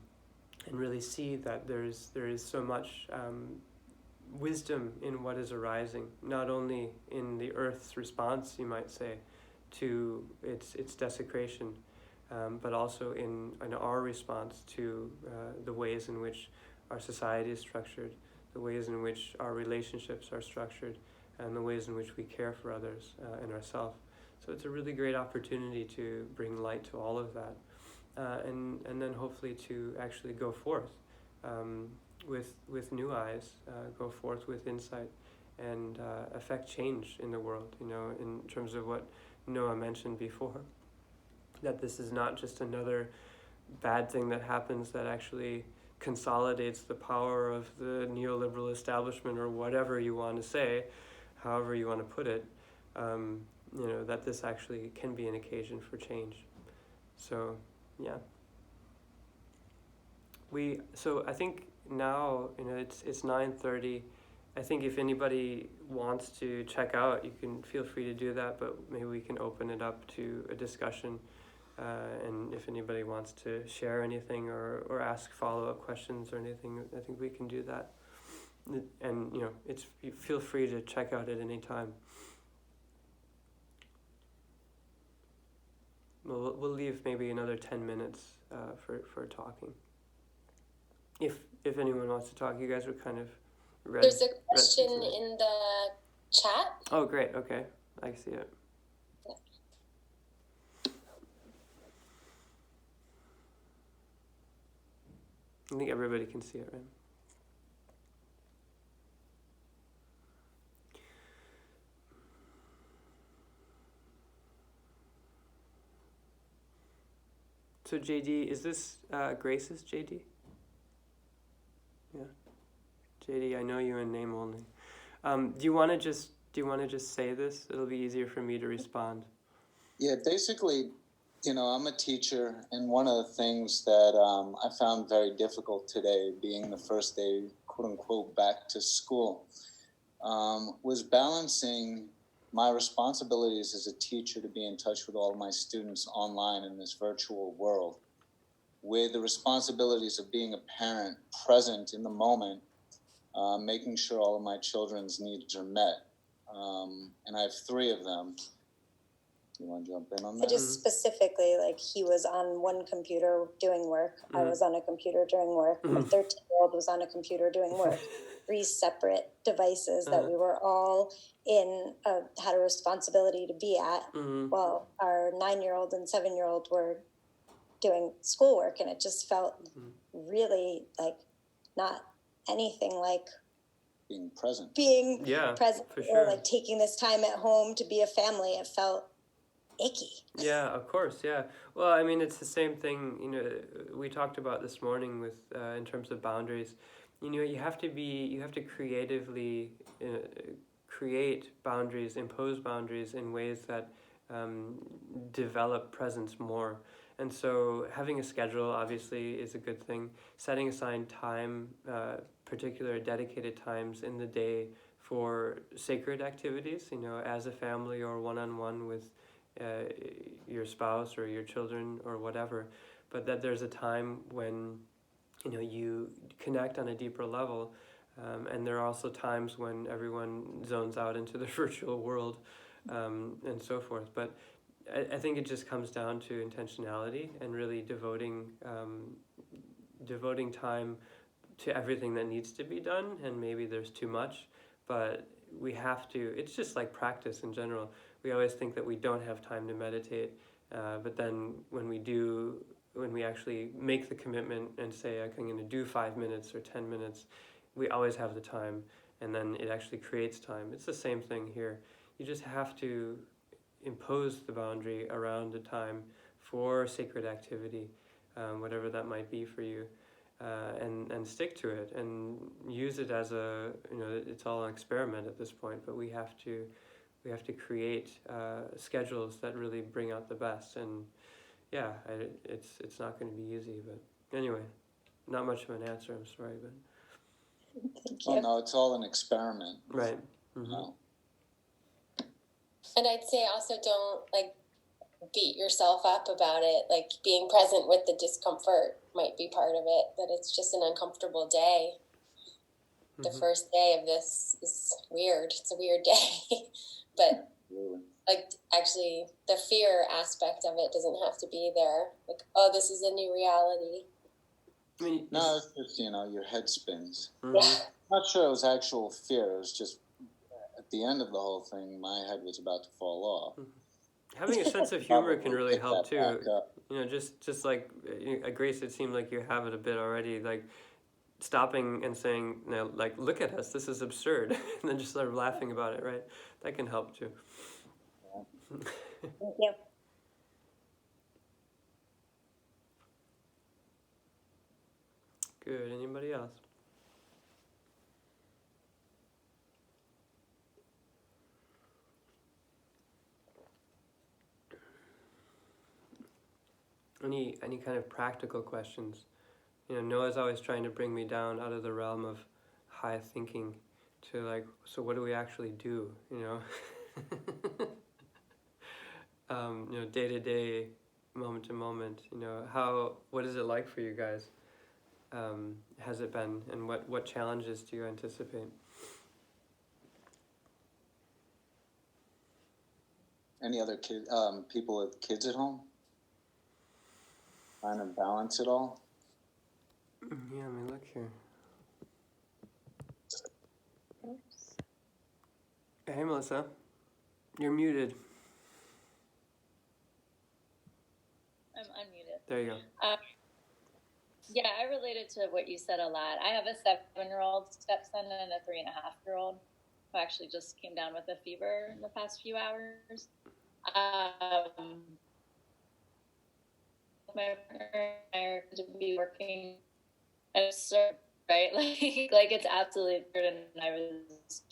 really see that there is so much wisdom in what is arising, not only in the earth's response, you might say, to its desecration, but also in our response to the ways in which our society is structured, the ways in which our relationships are structured, and the ways in which we care for others and ourselves. So it's a really great opportunity to bring light to all of that, and then hopefully to actually go forth with new eyes, go forth with insight, and affect change in the world, in terms of what Noah mentioned before, that this is not just another bad thing that happens that actually consolidates the power of the neoliberal establishment, or whatever you want to say, however you want to put it, that this actually can be an occasion for change. So, yeah. So I think now, it's 9:30. I think if anybody wants to check out, you can feel free to do that, but maybe we can open it up to a discussion. And if anybody wants to share anything or ask follow-up questions or anything, I think we can do that. And you feel free to check out at any time. We'll leave maybe another 10 minutes for talking. If anyone wants to talk, you guys are kind of ready. There's a question in the chat. Oh, great. Okay, I see it. I think everybody can see it, right? So JD, is this Grace's JD? Yeah, JD, I know you in name only. Do you want to just say this? It'll be easier for me to respond. Yeah, basically, I'm a teacher, and one of the things that I found very difficult today, being the first day, quote unquote, back to school, was balancing my responsibilities as a teacher to be in touch with all of my students online in this virtual world, with the responsibilities of being a parent present in the moment, making sure all of my children's needs are met. And I have 3 of them. Do you want to jump in on I that? just specifically, like, he was on one computer doing work. I was on a computer doing work. My 13-year-old was on a computer doing work. 3 separate devices that we were all had a responsibility to be at, while our 9-year-old and 7-year-old were doing schoolwork. And it just felt really like not anything like Being present. Present, for or sure. like taking this time at home to be a family. It felt icky. Yeah, of course. Yeah. Well, I mean, it's the same thing. You know, we talked about this morning with in terms of boundaries. You know, you have to creatively create boundaries, impose boundaries in ways that develop presence more. And so, having a schedule obviously is a good thing. Setting aside time, particular dedicated times in the day for sacred activities. You know, as a family or one-on-one with your spouse or your children or whatever, but that there's a time when you connect on a deeper level, and there are also times when everyone zones out into the virtual world, and so forth. But I think it just comes down to intentionality and really devoting time to everything that needs to be done. And maybe there's too much, but we have to. It's just like practice in general. We always think that we don't have time to meditate, but then when we actually make the commitment and say, I'm going to do 5 minutes or 10 minutes, we always have the time, and then it actually creates time. It's the same thing here. You just have to impose the boundary around a time for sacred activity, whatever that might be for you, and stick to it and use it as it's all an experiment at this point, but we have to create schedules that really bring out the best. And yeah, it's not going to be easy, but anyway, not much of an answer, I'm sorry, but Thank you. Oh no, it's all an experiment. right. No. And I'd say also don't beat yourself up about it. Like, being present with the discomfort might be part of it, that it's just an uncomfortable day. The first day of this is weird. It's a weird day. But actually the fear aspect of it doesn't have to be there. Like, oh, this is a new reality. I mean, No, it's just, your head spins. Yeah. I'm not sure it was actual fear. It was just at the end of the whole thing, my head was about to fall off. Having a sense of humor can really help too. Just like Grace, it seemed like you have it a bit already. Like stopping and saying, like, look at us, this is absurd, and then just sort of laughing about it, right? That can help too. Thank you. Good. Anybody else? Any kind of practical questions? Noah's always trying to bring me down out of the realm of high thinking to like, so what do we actually do? Day to day, moment to moment. What is it like for you guys? Has it been, and what challenges do you anticipate? Any other people with kids at home? Trying to balance it all? Yeah, let me look here. Oops. Hey, Melissa. You're muted. I'm unmuted. There you go. Yeah, I related to what you said a lot. I have a 7-year-old stepson and a 3.5-year-old who actually just came down with a fever in the past few hours. My partner and I are to be working at a certain, right? Like it's absolutely absurd, and I was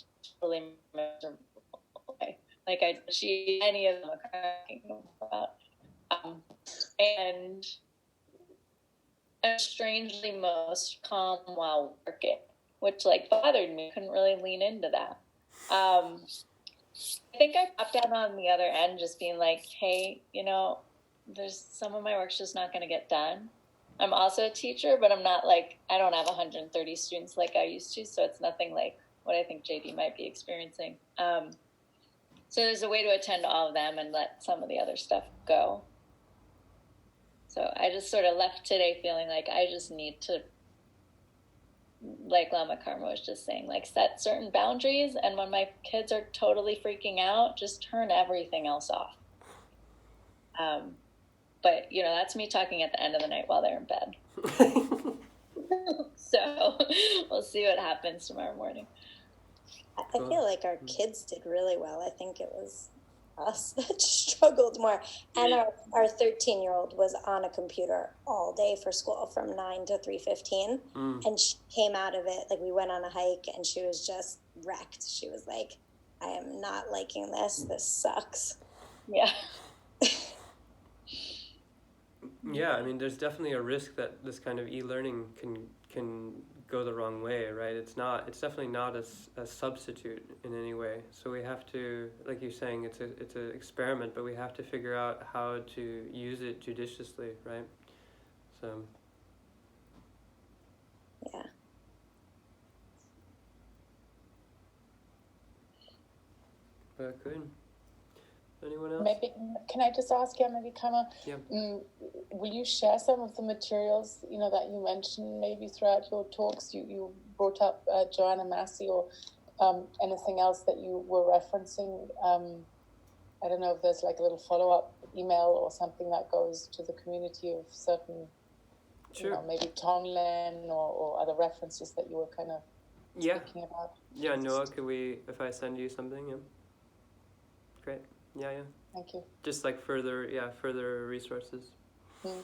totally miserable. Any of them are talking about. And I'm strangely most calm while working, which bothered me. Couldn't really lean into that. I think I popped out on the other end, just being like, hey, there's some of my work's just not going to get done. I'm also a teacher, but I'm not I don't have 130 students like I used to, so it's nothing like what I think JD might be experiencing. So there's a way to attend to all of them and let some of the other stuff go. So I just sort of left today feeling like I just need to, like Lama Karma was just saying, like set certain boundaries, and when my kids are totally freaking out, just turn everything else off. But that's me talking at the end of the night while they're in bed. So we'll see what happens tomorrow morning. I feel like our kids did really well. I think it was us that struggled more. And our 13-year-old was on a computer all day for school from 9 to 3:15. And she came out of it, like we went on a hike and she was just wrecked. She was like, I am not liking this. This sucks. Yeah. Yeah, I mean, there's definitely a risk that this kind of e-learning can go the wrong way, right? It's definitely not a substitute in any way. So we have to, like you're saying, it's an experiment, but we have to figure out how to use it judiciously, right? So. Yeah. But good. Anyone else? Maybe can I just ask you, maybe Kama, Yeah. Will you share some of the materials that you mentioned maybe throughout your talks? You brought up Joanna Massey or anything else that you were referencing. I don't know if there's like a little follow-up email or something that goes to the community of certain, Sure. Maybe Tonglen or other references that you were kind of speaking about. Yeah, Noah, if I send you something, great. Yeah. Thank you. Just like further resources. Thanks.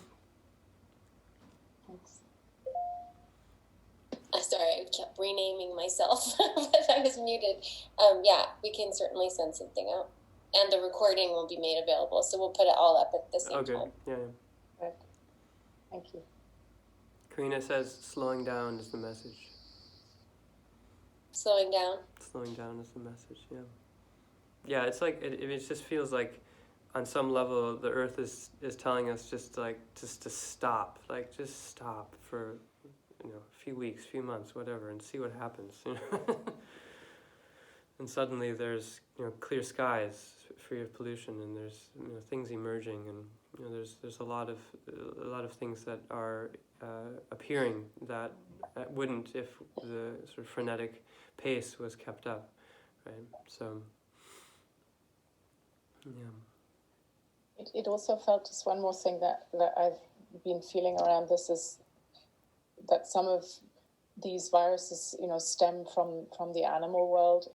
Sorry, I kept renaming myself, but I was muted. Yeah, we can certainly send something out. And the recording will be made available, so we'll put it all up at the same time. Yeah. Right. Thank you. Karina says slowing down is the message. Slowing down? Slowing down is the message, yeah. Yeah, it's like, it just feels like on some level the earth is telling us just to stop. Like, just stop for, a few weeks, few months, whatever, and see what happens, And suddenly there's, clear skies free of pollution, and there's, things emerging, and, there's a lot of things that are appearing that wouldn't if the sort of frenetic pace was kept up, right? So, yeah. It also felt, just one more thing that I've been feeling around this is that some of these viruses, stem from the animal world,